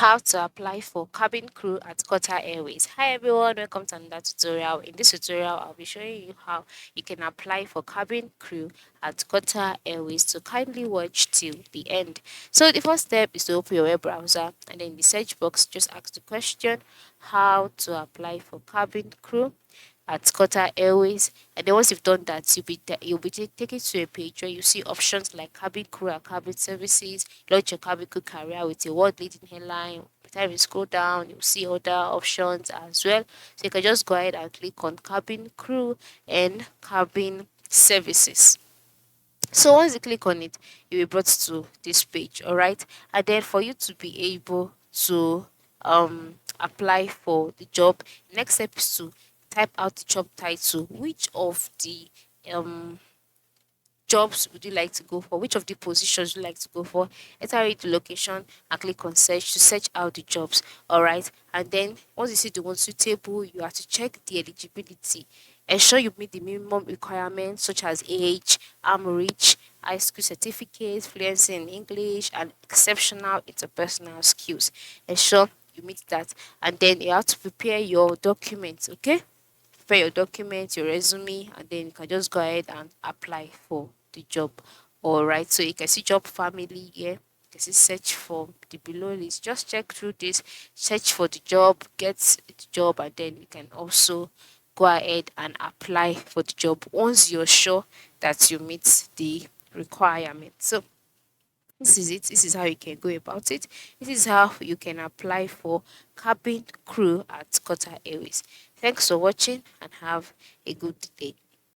How to apply for cabin crew at Qatar Airways. Hi everyone, welcome to another tutorial. In this tutorial, I'll be showing you how you can apply for cabin crew at Qatar Airways. So kindly watch till the end. So the first step is to open your web browser, and then in the search box, just ask the question, how to apply for cabin crew at Qatar Airways. And then once you've done that, you'll be taken to a page where you see options like cabin crew and cabin services, launch your cabin crew career with a world leading airline. By the time you scroll down, you'll see other options as well. So you can just go ahead and click on cabin crew and cabin services. So once you click on it, you'll be brought to this page, all right? And then for you to be able to apply for the job, next step is to type out the job title. Which of the um jobs would you like to go for? Which of the positions would you like to go for? Enter it the location and click on search to search out the jobs. All right. And then once you see the one suitable, you have to check the eligibility. Ensure you meet the minimum requirements such as age, arm reach, high school certificates, fluency in English, and exceptional interpersonal skills. Ensure you meet that. And then you have to prepare your documents, okay? Prepare your documents, your resume, and then you can just go ahead and apply for the job. All right, so you can see job family here. You can see search for the below list. Just check through this, search for the job, get the job, and then you can also go ahead and apply for the job once you're sure that you meet the requirements. So this is it. This is how you can go about it. This is how you can apply for cabin crew at Qatar Airways. Thanks for watching and have a good day.